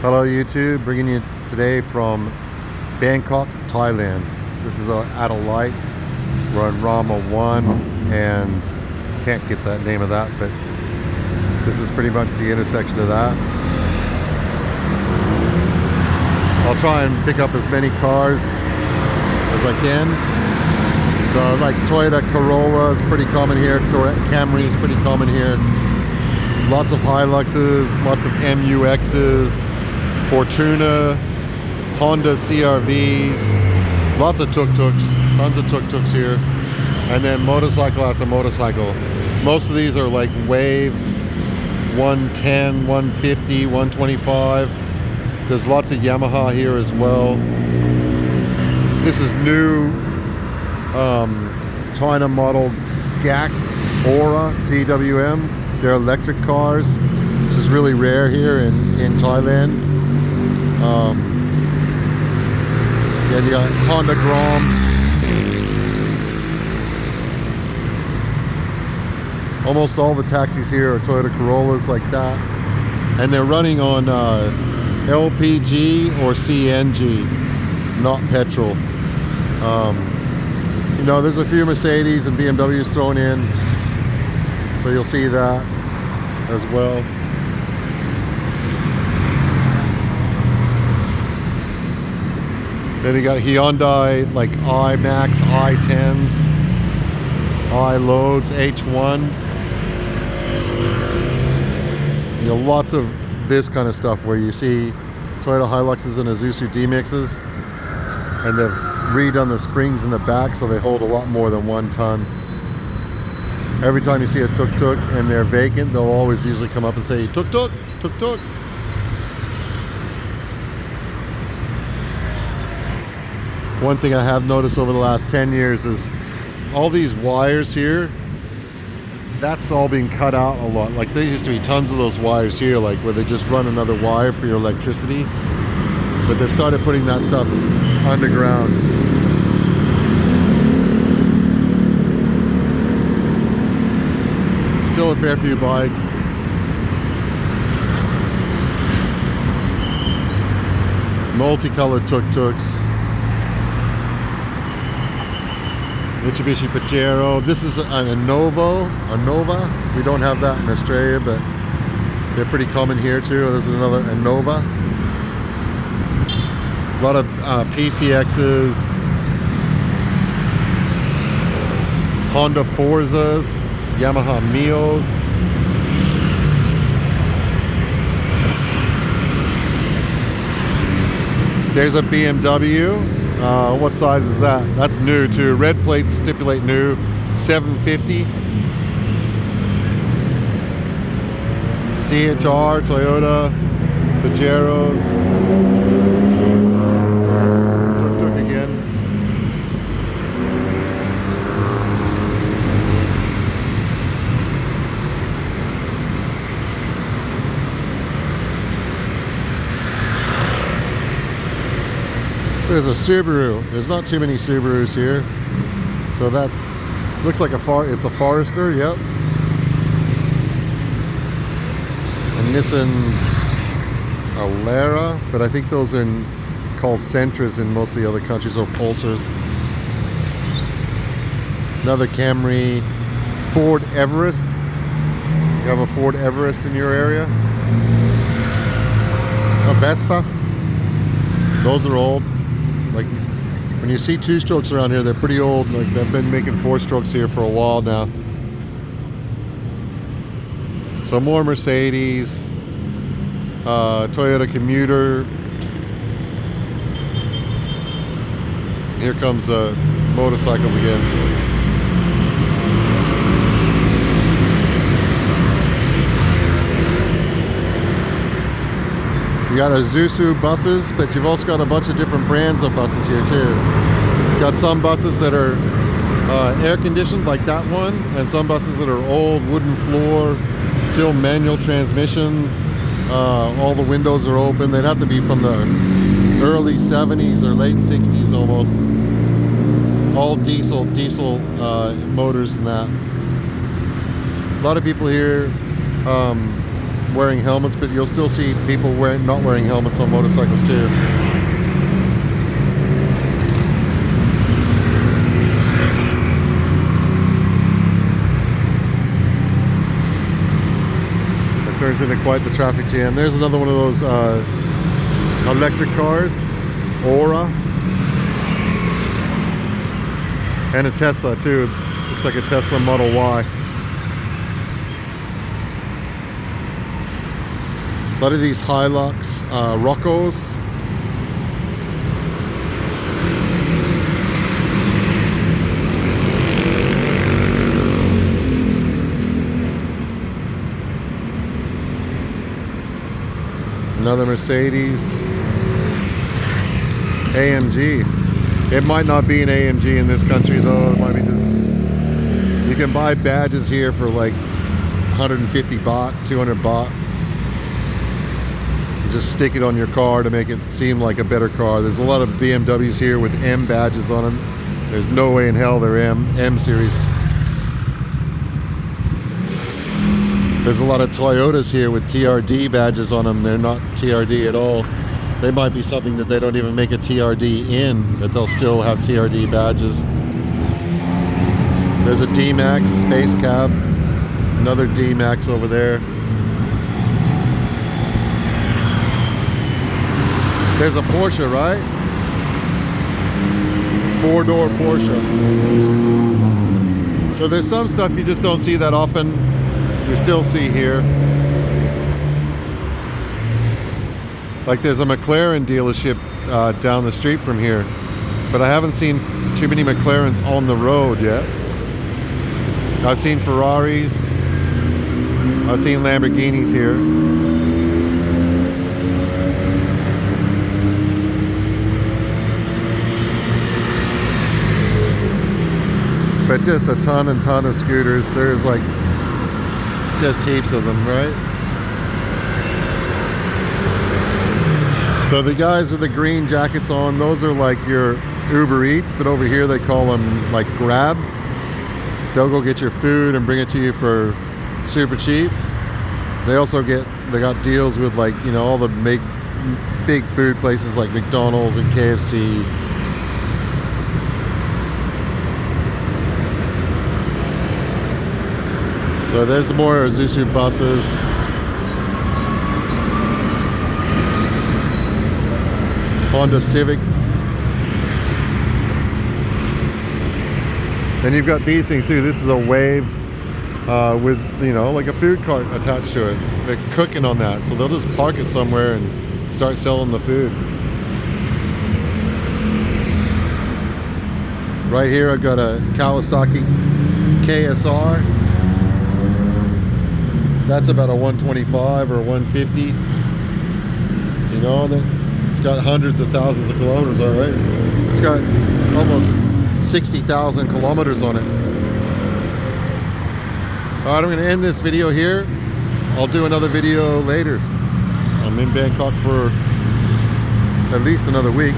Hello YouTube, bringing you today from Bangkok, Thailand. This is at a light. We're on Rama 1 and can't get that name of that, but this is pretty much the intersection of that. I'll try and pick up as many cars as I can. So like Toyota Corolla is pretty common here, Camry is pretty common here. Lots of Hiluxes, lots of MUXs, Fortuna, Honda CRVs, lots of tuk-tuks, tons of tuk-tuks here, and then motorcycle after motorcycle. Most of these are like Wave, 110, 150, 125. There's lots of Yamaha here as well. This is new China model GAC Aura ZWM. They're electric cars, which is really rare here in Thailand. Yeah, you got Honda Grom. Almost all the taxis here are Toyota Corollas like that. And they're running on LPG or CNG, not petrol. You know, there's a few Mercedes and BMWs thrown in, so you'll see that as well. Then you got Hyundai, like iMax, i10s, iLoads, H1. You know, lots of this kind of stuff where you see Toyota Hiluxes and Isuzu D-Mixes, and they've redone the springs in the back so they hold a lot more than 1 ton. Every time you see a tuk-tuk and they're vacant, they'll always usually come up and say, tuk-tuk, tuk-tuk. One thing I have noticed over the last 10 years is all these wires here, that's all being cut out a lot. Like there used to be tons of those wires here, like where they just run another wire for your electricity. But they've started putting that stuff underground. Still a fair few bikes. Multicolored tuk-tuks. Mitsubishi Pajero. This is an Innova. We don't have that in Australia, but they're pretty common here too. There's another Innova. A lot of PCXs, Honda Forzas, Yamaha Mios. There's a BMW. What size is that? That's new too. Red plates stipulate new, 750. CHR, Toyota, Pajeros. Tuk-tuk again. There's a Subaru. There's not too many Subarus here. So that's, looks like it's a Forester, yep. A Nissan Alera, but I think those are called Sentras in most of the other countries, or Pulsars. Another Camry. Ford Everest. You have a Ford Everest in your area? A Vespa. Those are old. Like when you see 2-strokes around here, they're pretty old. Like they've been making 4-strokes here for a while now. So more Mercedes, Toyota Commuter. Here comes the motorcycles again. You got Isuzu buses, but you've also got a bunch of different brands of buses here too. You've got some buses that are air conditioned, like that one, and some buses that are old, wooden floor, still manual transmission. All the windows are open. They'd have to be from the early 70s or late 60s almost. All diesel motors and that. A lot of people here wearing helmets, but you'll still see people not wearing helmets on motorcycles too. It turns into quite the traffic jam. There's another one of those electric cars, Aura, and a Tesla too. Looks like a Tesla Model Y. A lot of these Hilux Roccos. Another Mercedes. AMG. It might not be an AMG in this country though. It might be just... You can buy badges here for like 150 baht, 200 baht. Just stick it on your car to make it seem like a better car. There's a lot of BMWs here with M badges on them. There's no way in hell they're M series. There's a lot of Toyotas here with TRD badges on them. They're not TRD at all. They might be something that they don't even make a TRD in, but they'll still have TRD badges. There's a D-Max Space Cab. Another D-Max over there. There's a Porsche, right? 4-door Porsche. So there's some stuff you just don't see that often. You still see here. Like there's a McLaren dealership down the street from here. But I haven't seen too many McLarens on the road yet. I've seen Ferraris. I've seen Lamborghinis here. But just a ton and ton of scooters. There's like just heaps of them, right? So the guys with the green jackets on, those are like your Uber Eats, but over here they call them like Grab. They'll go get your food and bring it to you for super cheap. They got deals with like, you know, all the big food places like McDonald's and KFC. So there's more Isuzu buses. Honda Civic. Then you've got these things too. This is a Wave with, you know, like a food cart attached to it. They're cooking on that. So they'll just park it somewhere and start selling the food. Right here I've got a Kawasaki KSR. That's about a 125 or a 150. You know, it's got hundreds of thousands of kilometers on it, right? It's got almost 60,000 kilometers on it. All right, I'm going to end this video here. I'll do another video later. I'm in Bangkok for at least another week.